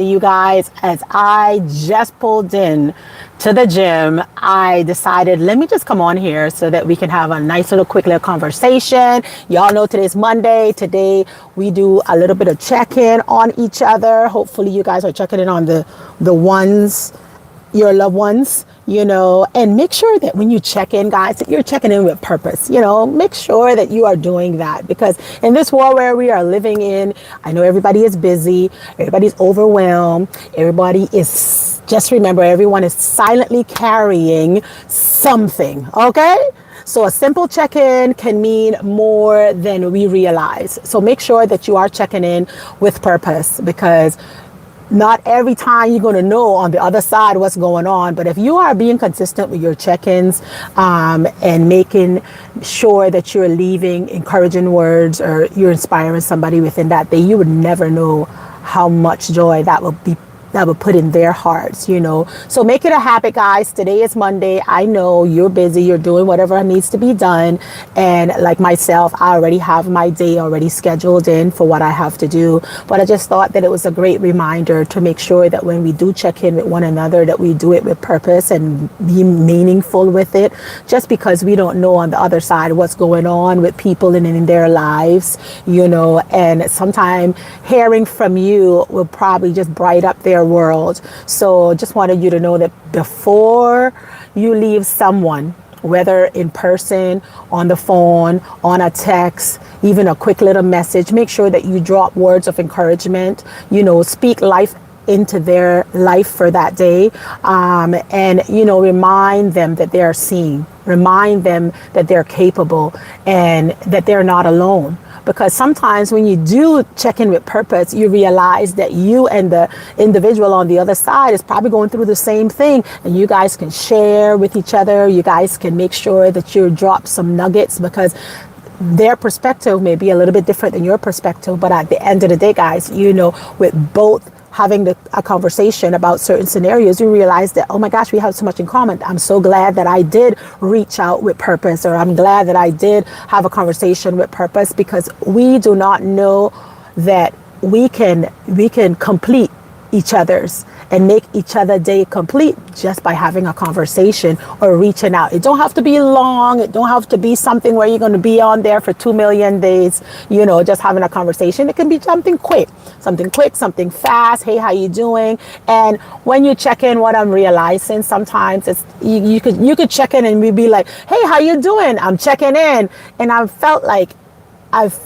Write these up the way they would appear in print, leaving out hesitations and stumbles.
You guys, as I just pulled in to the gym, I decided let me just come on here so that we can have a nice little quick little conversation. Y'all know today's Monday. Today we do a little bit of check-in on each other. Hopefully you guys are checking in on the ones, your loved ones, and make sure that when you check in, guys, that you're checking in with purpose. Make sure that you are doing that, because in this world where we are living in, I know everybody is busy, everybody's overwhelmed, everybody is, just remember, everyone is silently carrying something, okay? So a simple check-in can mean more than we realize. So make sure that you are checking in with purpose, because not every time you're going to know on the other side what's going on. But if you are being consistent with your check-ins and making sure that you're leaving encouraging words or you're inspiring somebody within that day, you would never know how much joy that will put in their hearts. So make it a habit, guys. Today is Monday. I know you're busy, you're doing whatever needs to be done, and like myself, I already have my day already scheduled in for what I have to do. But I just thought that it was a great reminder to make sure that when we do check in with one another, that we do it with purpose and be meaningful with it, just because we don't know on the other side what's going on with people and in their lives, and sometimes hearing from you will probably just bright up their world. So just wanted you to know that before you leave someone, whether in person, on the phone, on a text, even a quick little message, make sure that you drop words of encouragement, speak life into their life for that day, and remind them that they're seen, remind them that they're capable and that they're not alone. Because sometimes when you do check in with purpose, you realize that you and the individual on the other side is probably going through the same thing, and you guys can share with each other. You guys can make sure that you drop some nuggets, because their perspective may be a little bit different than your perspective. But at the end of the day, guys, with both having a conversation about certain scenarios, you realize that, oh my gosh, we have so much in common. I'm so glad that I did reach out with purpose, or I'm glad that I did have a conversation with purpose, because we do not know that we can complete each other's and make each other day complete just by having a conversation or reaching out. It don't have to be long. It don't have to be something where you're going to be on there for 2 million days, just having a conversation. It can be something quick, something fast. Hey, how you doing? And when you check in, what I'm realizing sometimes it's you could check in and we'd be like, hey, how you doing? I'm checking in. And I felt like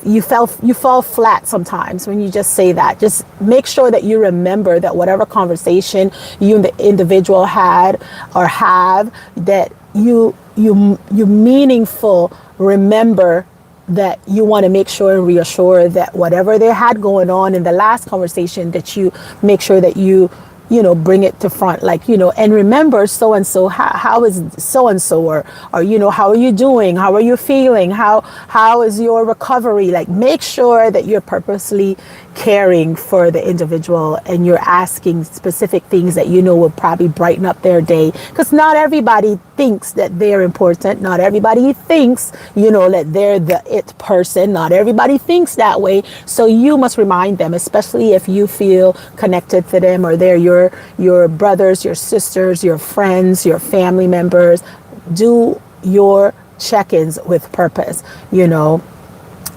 you fall flat sometimes when you just say that. Just make sure that you remember that whatever conversation you and the individual had or have, that you meaningful, remember that you want to make sure and reassure that whatever they had going on in the last conversation, that you make sure that you bring it to front, and remember so-and-so, how is so-and-so, or how are you doing? How are you feeling? How is your recovery? Make sure that you're purposely caring for the individual and you're asking specific things that will probably brighten up their day, because not everybody thinks that they're important. Not everybody thinks, that they're the it person. Not everybody thinks that way. So you must remind them, especially if you feel connected to them, or they're your brothers, your sisters, your friends, your family members. Do your check-ins with purpose.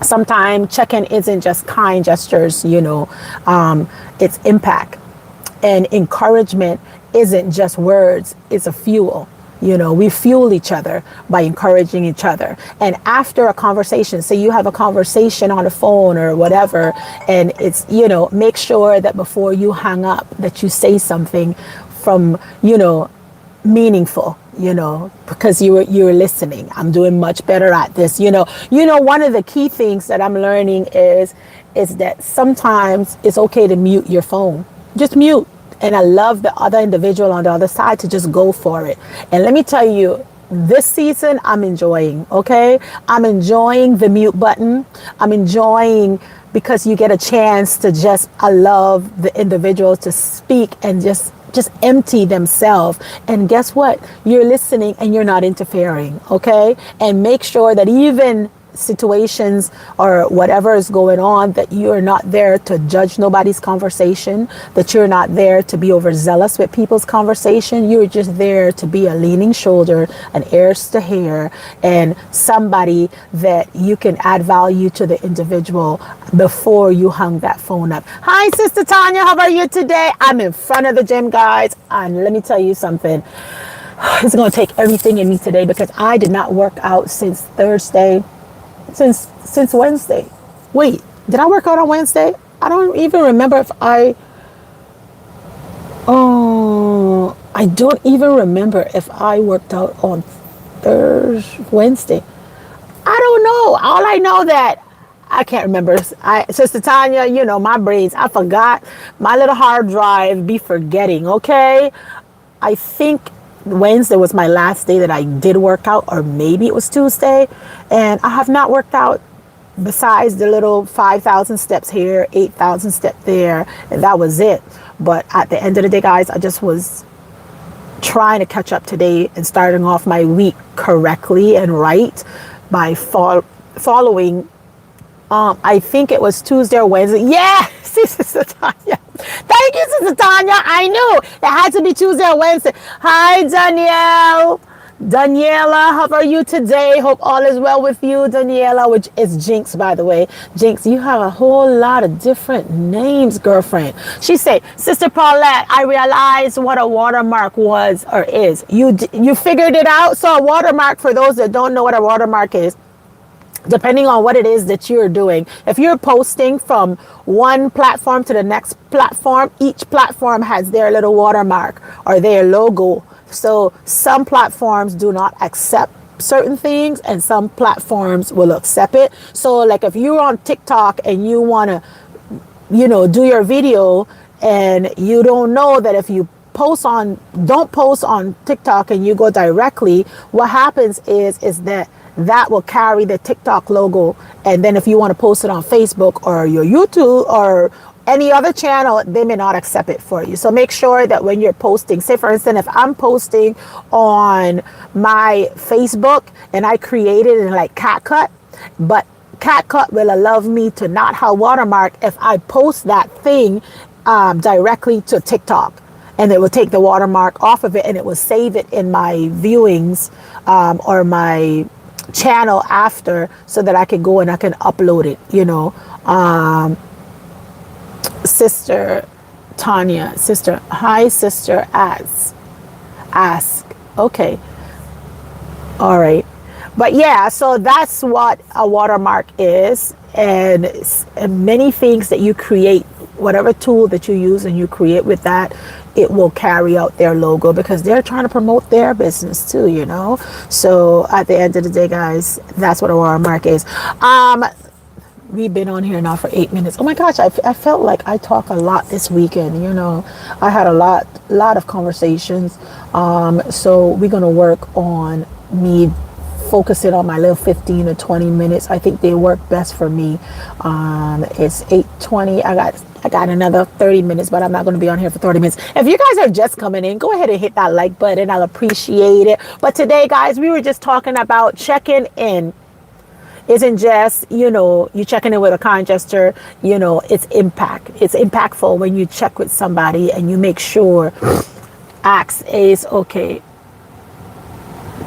Sometimes check-in isn't just kind gestures, it's impact. And encouragement isn't just words, it's a fuel. We fuel each other by encouraging each other. And after a conversation, say you have a conversation on the phone or whatever, and it's, make sure that before you hang up, that you say something from, meaningful, because you're listening. I'm doing much better at this. One of the key things that I'm learning is that sometimes it's okay to mute your phone. Just mute. And I love the other individual on the other side to just go for it. And let me tell you, this season I'm enjoying, okay? I'm enjoying the mute button. I'm enjoying, because you get a chance to just allow the individual to speak and just empty themselves. And guess what? You're listening and you're not interfering, okay? And make sure that even situations or whatever is going on, that you're not there to judge nobody's conversation, that you're not there to be overzealous with people's conversation. You're just there to be a leaning shoulder, an ears to hear, and somebody that you can add value to the individual before you hung that phone up. Hi, Sister Tanya. How are you today? I'm in front of the gym, guys. And let me tell you something. It's going to take everything in me today because I did not work out since Thursday, since Wednesday. Wait, did I work out on Wednesday? I don't even remember if I don't even remember if I worked out on Wednesday. I don't know. All I know that I can't remember. Sister Tanya, you know, my brains, I forgot. My little hard drive be forgetting, okay? I think Wednesday was my last day that I did work out, or maybe it was Tuesday, and I have not worked out besides the little 5,000 steps here, 8,000 steps there, and that was it. But at the end of the day, guys, I just was trying to catch up today and starting off my week correctly and right by following I think it was Tuesday or Wednesday. Yeah, Sister Tanya. Thank you, Sister Tanya. I knew it had to be Tuesday or Wednesday. Hi, Danielle. Daniela, how are you today? Hope all is well with you, Daniela, which is Jinx, by the way. Jinx, you have a whole lot of different names, girlfriend. She said, Sister Paulette, I realized what a watermark was or is. You figured it out? So a watermark, for those that don't know what a watermark is, depending on what it is that you're doing. If you're posting from one platform to the next platform, each platform has their little watermark or their logo. So some platforms do not accept certain things and some platforms will accept it. So like if you're on TikTok and you want to, you know, do your video and you don't know that if you don't post on TikTok and you go directly, what happens is that will carry the TikTok logo. And then if you want to post it on Facebook or your YouTube or any other channel, they may not accept it for you. So make sure that when you're posting, say for instance, if I'm posting on my Facebook and I created in like CapCut, but CapCut will allow me to not have watermark if I post that thing directly to TikTok. And it will take the watermark off of it and it will save it in my viewings or my channel after, so that I can go and I can upload it, you know. Sister Tanya, hi, sister, ask. Okay. All right. But yeah, so that's what a watermark is. And many things that you create, whatever tool that you use and you create with that, it will carry out their logo because they're trying to promote their business too, you know. So at the end of the day, guys, that's what a watermark is. We've been on here now for 8 minutes. Oh my gosh, I felt like I talk a lot this weekend, you know. I had a lot of conversations. So we're gonna work on me focusing on my little 15 or 20 minutes. I think they work best for me. It's 8:20. I got another 30 minutes, but I'm not going to be on here for 30 minutes. If you guys are just coming in, go ahead and hit that like button. I'll appreciate it. But today, guys, we were just talking about checking in. Isn't just, you know, you checking in with a kind gesture, you know, it's impactful when you check with somebody and you make sure ask is okay.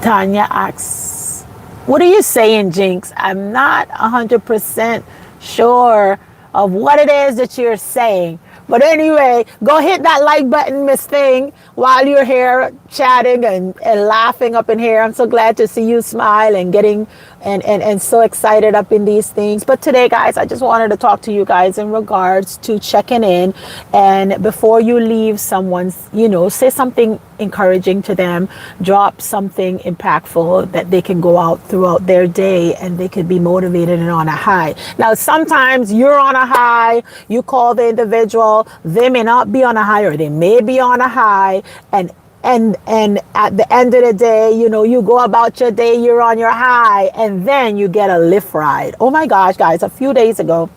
Tanya asks, what are you saying, Jinx? I'm not 100% sure of what it is that you're saying. But anyway, go hit that like button, Miss Thing, while you're here chatting and laughing up in here. I'm so glad to see you smile and getting and so excited up in these things. But today, guys, I just wanted to talk to you guys in regards to checking in. And before you leave someone's, you know, say something encouraging to them, drop something impactful that they can go out throughout their day and they could be motivated and on a high. Now, sometimes you're on a high, you call the individual, they may not be on a high or they may be on a high, and at the end of the day, you know, you go about your day, you're on your high, and then you get a Lyft ride. Oh my gosh, guys, a few days ago,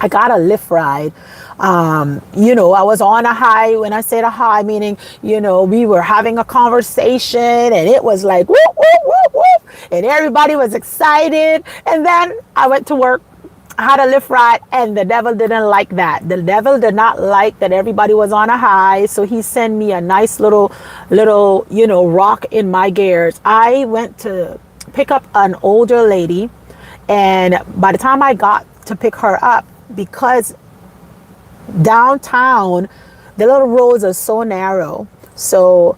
I got a Lyft ride. You know, I was on a high. When I said a high, meaning, you know, we were having a conversation and it was like, whoop, whoop, whoop, whoop. and everybody was excited. And then I went to work. I had a Lyft ride, and the devil didn't like that. The devil did not like that everybody was on a high, so he sent me a nice little, rock in my gears. I went to pick up an older lady, and by the time I got to pick her up, because downtown, the little roads are so narrow, so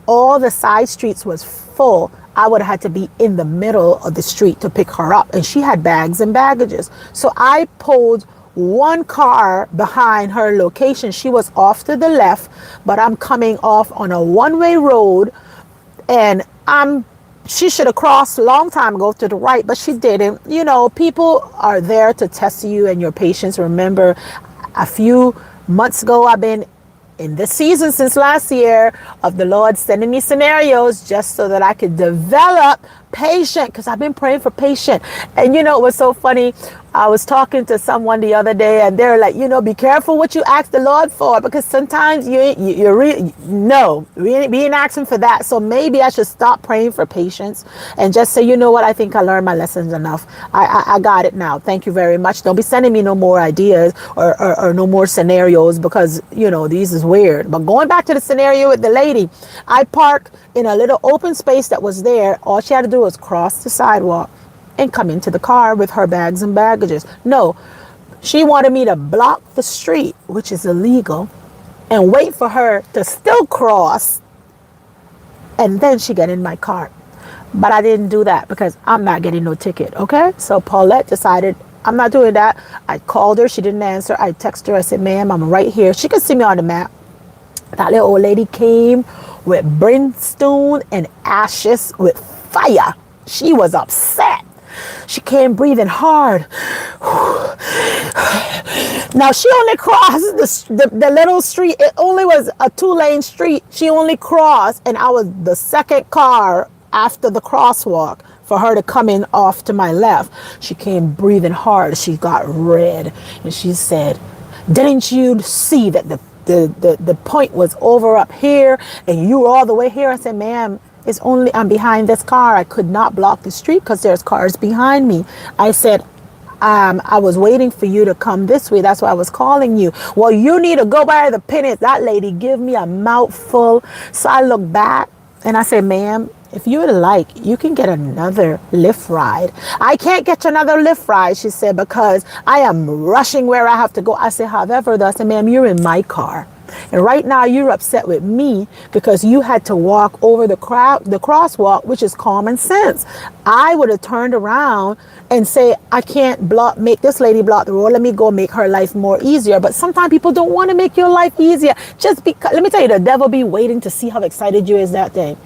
all the side streets was full. I would have had to be in the middle of the street to pick her up, and she had bags and baggages. So I pulled one car behind her location. She was off to the left, but I'm coming off on a one-way road, and she should have crossed a long time ago to the right, but she didn't. People are there to test you and your patience. Remember, a few months ago, I've been in this season since last year of the Lord sending me scenarios just so that I could develop patient, because I've been praying for patient. And it was so funny. I was talking to someone the other day, and they're like, be careful what you ask the Lord for, because sometimes we ain't asking for that. So maybe I should stop praying for patience and just say, what, I think I learned my lessons enough. I got it now. Thank you very much. Don't be sending me no more ideas or no more scenarios, because these is weird. But going back to the scenario with the lady, I parked in a little open space that was there. All she had to do was cross the sidewalk and come into the car with her bags and baggages. No, she wanted me to block the street, which is illegal, and wait for her to still cross, and then she get in my car. But I didn't do that because I'm not getting no ticket, okay? So Paulette decided, I'm not doing that. I called her, she didn't answer. I texted her, I said, ma'am, I'm right here. She could see me on the map. That little old lady came with brimstone and ashes with fire. She was upset. She came breathing hard. Now she only crossed the little street. It only was a 2-lane street. She only crossed, and I was the second car after the crosswalk for her to come in off to my left. She came breathing hard. She got red, and she said, didn't you see that the point was over up here and you were all the way here? I said, ma'am, I'm behind this car. I could not block the street because there's cars behind me. I said, I was waiting for you to come this way. That's why I was calling you. Well, you need to go by the pennies. That lady give me a mouthful. So I look back and I said, ma'am, if you would like, you can get another Lyft ride. I can't get another Lyft ride, she said, because I am rushing where I have to go. I said, however, I said, ma'am, you're in my car. And right now you're upset with me because you had to walk over the crosswalk, which is common sense. I would have turned around and say, I can't make this lady block the road. Let me go make her life more easier. But sometimes people don't want to make your life easier. Just because, let me tell you, the devil be waiting to see how excited you is that day.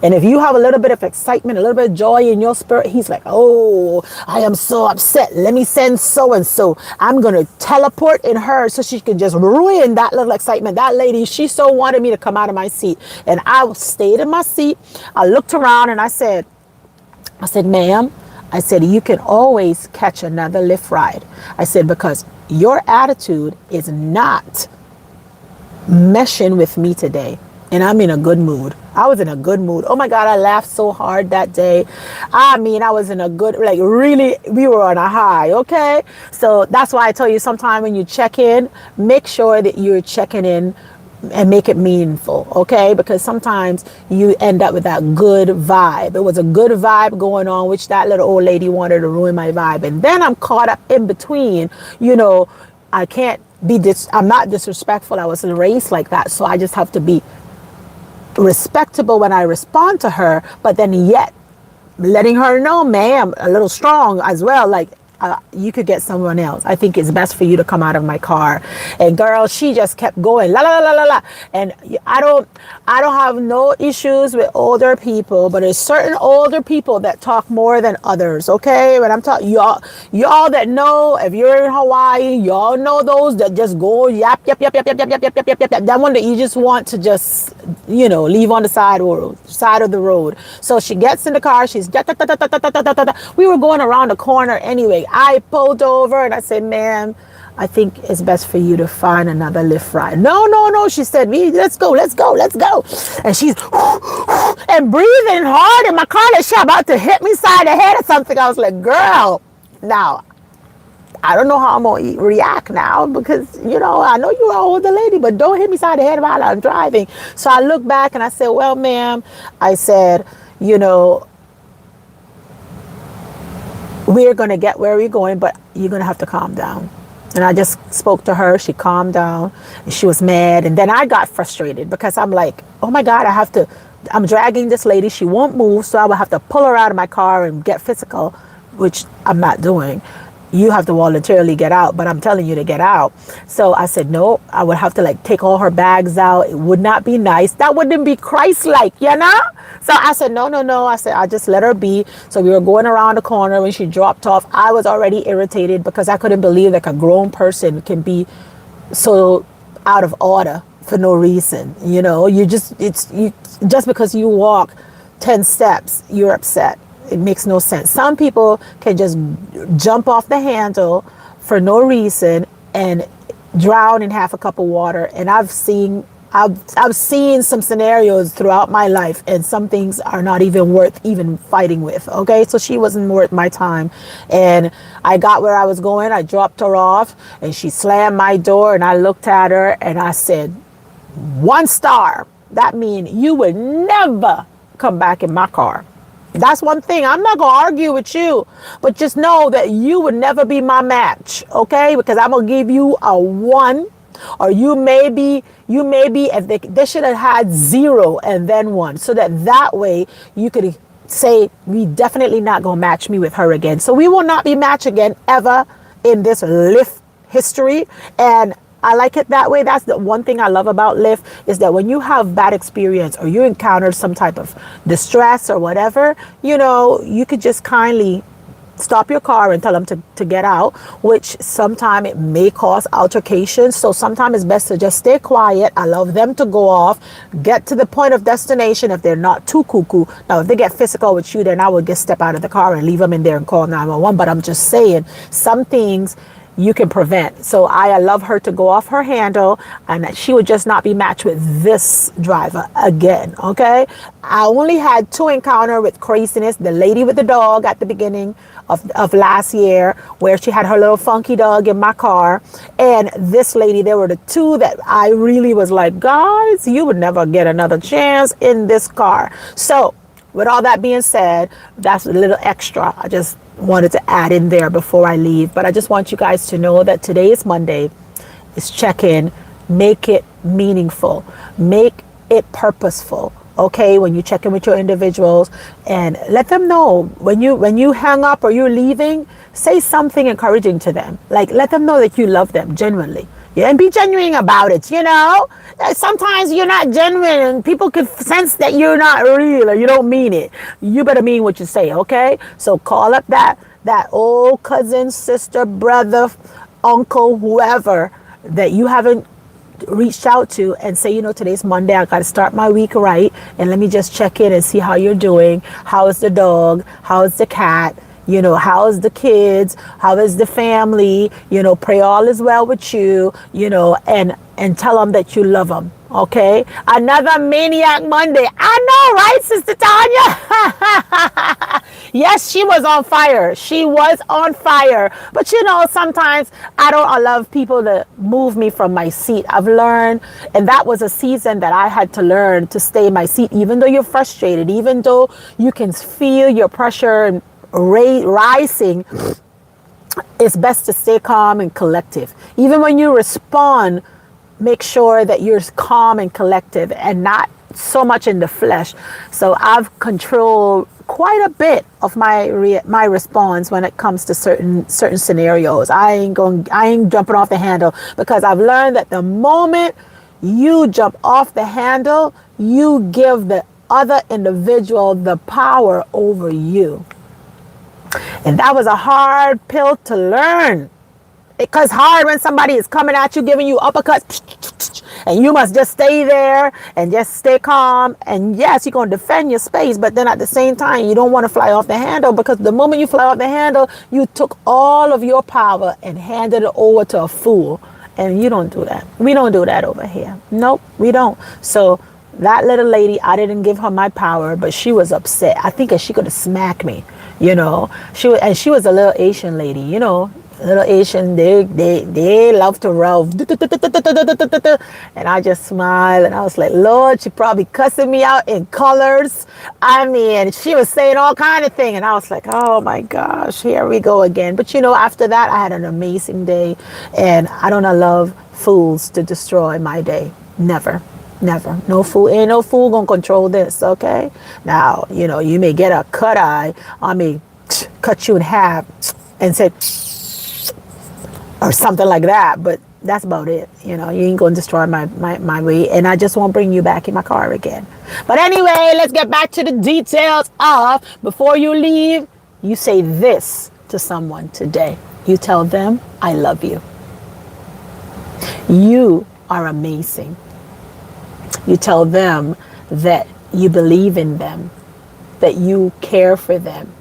And if you have a little bit of excitement, a little bit of joy in your spirit, he's like, oh, I am so upset. Let me send so-and-so. I'm going to teleport in her so she can just ruin that little excitement. That lady, she so wanted me to come out of my seat. And I stayed in my seat. I looked around and I said, ma'am, I said, you can always catch another Lyft ride. I said, because your attitude is not meshing with me today. And I'm in a good mood. I was in a good mood. Oh my God, I laughed so hard that day. I was in a good, really, we were on a high, okay? So that's why I tell you, sometime when you check in, make sure that you're checking in and make it meaningful, okay? Because sometimes you end up with that good vibe. It was a good vibe going on, which that little old lady wanted to ruin my vibe. And then I'm caught up in between, I can't I'm not disrespectful. I was raised like that. So I just have to be respectable when I respond to her, but then yet letting her know, ma'am, a little strong as well, you could get someone else. I think it's best for you to come out of my car. And girl, she just kept going, la la la la la. And I don't have no issues with older people, but there's certain older people that talk more than others. Okay, when I'm talking, y'all that know, if you're in Hawaii, y'all know those that just go yap yap yap yap yap yap yap yap yap yap yap. That one that you just want to just leave on the side of the road. So she gets in the car. She's we were going around the corner anyway. I pulled over and I said, ma'am, I think it's best for you to find another Lyft ride. No. She said, let's go. And she's and breathing hard in my car like she about to hit me side of the head or something. I was like, girl, now, I don't know how I'm going to react now because, I know you're an older lady, but don't hit me side of the head while I'm driving. So I look back and I said, well, ma'am, I said, we're going to get where we're going, but you're going to have to calm down. And I just spoke to her. She calmed down and she was mad. And then I got frustrated because I'm like, oh my God, I'm dragging this lady. She won't move. So I will have to pull her out of my car and get physical, which I'm not doing. You have to voluntarily get out, but I'm telling you to get out. So I said, no, I would have to take all her bags out. It would not be nice. That wouldn't be Christ-like, So I said, no. I said, I just let her be. So we were going around the corner when she dropped off. I was already irritated because I couldn't believe a grown person can be so out of order for no reason. Just because you walk 10 steps, you're upset. It makes no sense. Some people can just jump off the handle for no reason and drown in half a cup of water. And I've seen some scenarios throughout my life, and some things are not even worth even fighting with. Okay, so she wasn't worth my time. And I got where I was going. I dropped her off, and she slammed my door. And I looked at her, and I said, 1 star. That means you would never come back in my car. That's one thing. I'm not going to argue with you, but just know that you would never be my match, okay? Because I'm going to give you a 1, or you may be, if they should have had 0 and then 1, so that way you could say, we definitely not going to match me with her again. So we will not be matched again ever in this Lyft history. And I like it that way. That's the one thing I love about Lyft, is that when you have bad experience or you encounter some type of distress or whatever, you could just kindly stop your car and tell them to get out, which sometimes it may cause altercations. So sometimes it's best to just stay quiet, allow them to go off, get to the point of destination if they're not too cuckoo. Now, if they get physical with you, then I would just step out of the car and leave them in there and call 911. But I'm just saying, some things you can prevent. So I allow her to go off her handle, and that she would just not be matched with this driver again. Okay. I only had 2 encounters with craziness. The lady with the dog at the beginning of last year, where she had her little funky dog in my car. And this lady, there were the 2 that I really was like, guys, you would never get another chance in this car. So with all that being said, that's a little extra. I just wanted to add in there before I leave. But I just want you guys to know that today is Monday. It's check-in. Make it meaningful. Make it purposeful. Okay, when you check in with your individuals, and let them know when you hang up or you're leaving, say something encouraging to them. Let them know that you love them genuinely. Yeah, and be genuine about it. Sometimes you're not genuine and people can sense that you're not real or you don't mean it. You better mean what you say, okay? So call up that old cousin, sister, brother, uncle, whoever that you haven't reached out to, and say, today's Monday, I got to start my week right, and let me just check in and see how you're doing. How is the dog? How is the cat? How is the kids? How is the family? Pray all is well with you, and tell them that you love them. Okay. Another Maniac Monday. I know, right, Sister Tanya? Yes, she was on fire. She was on fire. But sometimes I don't allow people to move me from my seat. I've learned, and that was a season that I had to learn to stay in my seat, even though you're frustrated, even though you can feel your pressure and rising. It's best to stay calm and collective. Even when you respond, make sure that you're calm and collective and not so much in the flesh. So I've controlled quite a bit of my response when it comes to certain scenarios. I ain't jumping off the handle, because I've learned that the moment you jump off the handle, you give the other individual the power over you. And that was a hard pill to learn. Because hard when somebody is coming at you, giving you uppercuts, and you must just stay there and just stay calm. And yes, you're going to defend your space, but then at the same time, you don't want to fly off the handle, because the moment you fly off the handle, you took all of your power and handed it over to a fool. And you don't do that. We don't do that over here. Nope, we don't. So That little lady, I didn't give her my power, but she was upset. I think that she could have smacked me, and she was a little Asian lady, little Asian, they love to rove. And I just smiled and I was like, Lord, she probably cussing me out in colors. I mean, she was saying all kind of things. And I was like, oh my gosh, here we go again. But after that, I had an amazing day. And I don't allow fools to destroy my day. Never. Never. No fool. Ain't no fool gonna control this, okay? Now, you may get a cut eye. I may cut you in half and say, or something like that, but that's about it. You ain't gonna destroy my way, and I just won't bring you back in my car again. But anyway, let's get back to the details of, before you leave, you say this to someone today. You tell them, I love you. You are amazing. You tell them that you believe in them, that you care for them,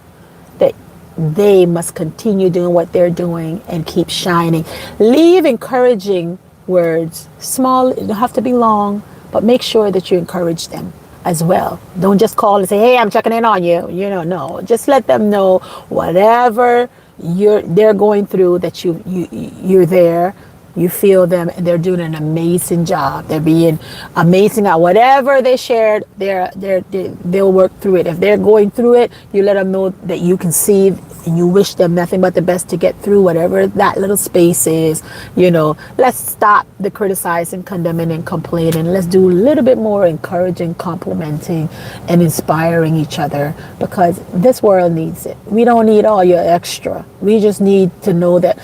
that they must continue doing what they're doing and keep shining. Leave encouraging words, small, it don't have to be long, but make sure that you encourage them as well. Don't just call and say, hey, I'm checking in on you. No, just let them know whatever they're going through, that you're there. You feel them, and they're doing an amazing job. They're being amazing at whatever they shared. They'll work through it. If they're going through it, you let them know that you can see, and you wish them nothing but the best to get through whatever that little space is. Let's stop the criticizing, condemning, and complaining. Let's do a little bit more encouraging, complimenting, and inspiring each other, because this world needs it. We don't need all your extra. We just need to know that,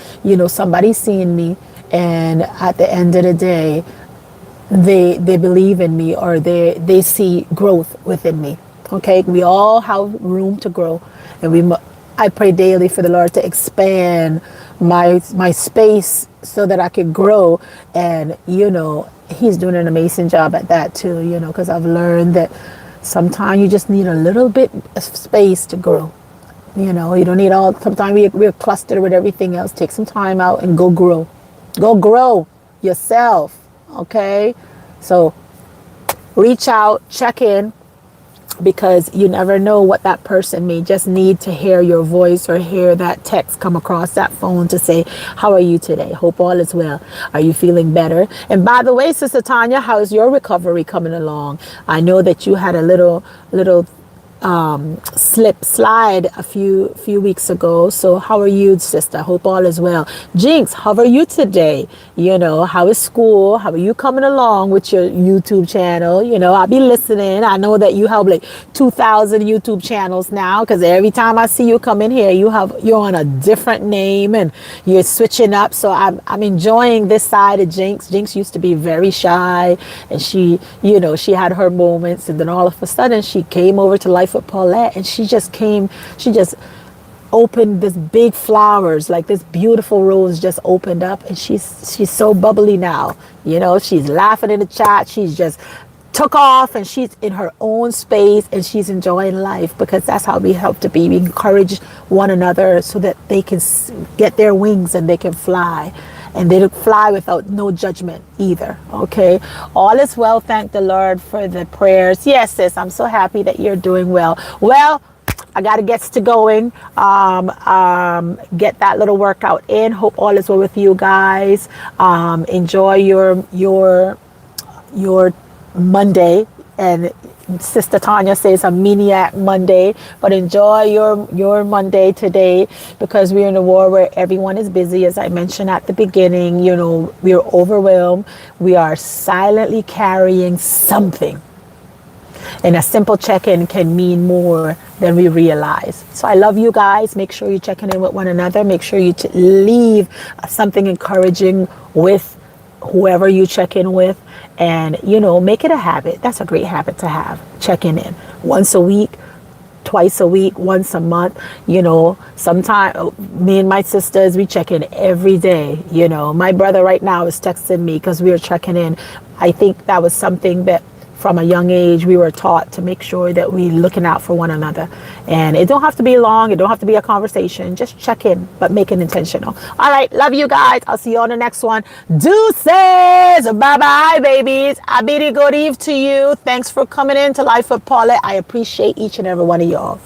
somebody's seeing me. And at the end of the day, they believe in me, or they see growth within me. Okay, we all have room to grow, and I pray daily for the Lord to expand my space so that I could grow. And He's doing an amazing job at that too. Because I've learned that sometimes you just need a little bit of space to grow. You don't need all. Sometimes we're clustered with everything else. Take some time out and go grow. Go grow yourself, okay? So reach out, check in, because you never know what that person may just need to hear your voice, or hear that text come across that phone to say, how are you today? Hope all is well. Are you feeling better? And by the way, Sister Tanya, how's your recovery coming along? I know that you had a little slide a few weeks ago. So how are you, sister? Hope all is well. Jinx, how are you today? How is school? How are you coming along with your YouTube channel? I'll be listening. I know that you have like 2,000 YouTube channels now, because every time I see you come in here, you're on a different name and you're switching up. So I'm enjoying this side of Jinx. Jinx used to be very shy, and she had her moments, and then all of a sudden she came over to Life with Paulette, and she just opened this big flowers, like this beautiful rose just opened up, and she's so bubbly now. She's laughing in the chat. She's just took off, and she's in her own space, and she's enjoying life, because that's how we help to be. We encourage one another so that they can get their wings and they can fly. And they fly without no judgment either. Okay. All is well. Thank the Lord for the prayers. Yes, sis. I'm so happy that you're doing well. Well, I got to get to going. Get that little workout in. Hope all is well with you guys. Enjoy your Monday. And Sister Tanya says a maniac Monday, but enjoy your Monday today, because we're in a war where everyone is busy. As I mentioned at the beginning, we're overwhelmed. We are silently carrying something, and a simple check-in can mean more than we realize. So I love you guys. Make sure you're checking in with one another. Make sure you leave something encouraging with whoever you check in with, and make it a habit. That's a great habit to have. Checking in once a week, twice a week, once a month. Sometimes me and my sisters, we check in every day. My brother right now is texting me because we are checking in. I think that was something that from a young age, we were taught to make sure that we looking out for one another. And it don't have to be long. It don't have to be a conversation. Just check in, but make it intentional. All right. Love you guys. I'll see you on the next one. Deuces. Bye-bye, babies. Abidi good eve to you. Thanks for coming in to Life with Paulette. I appreciate each and every one of y'all.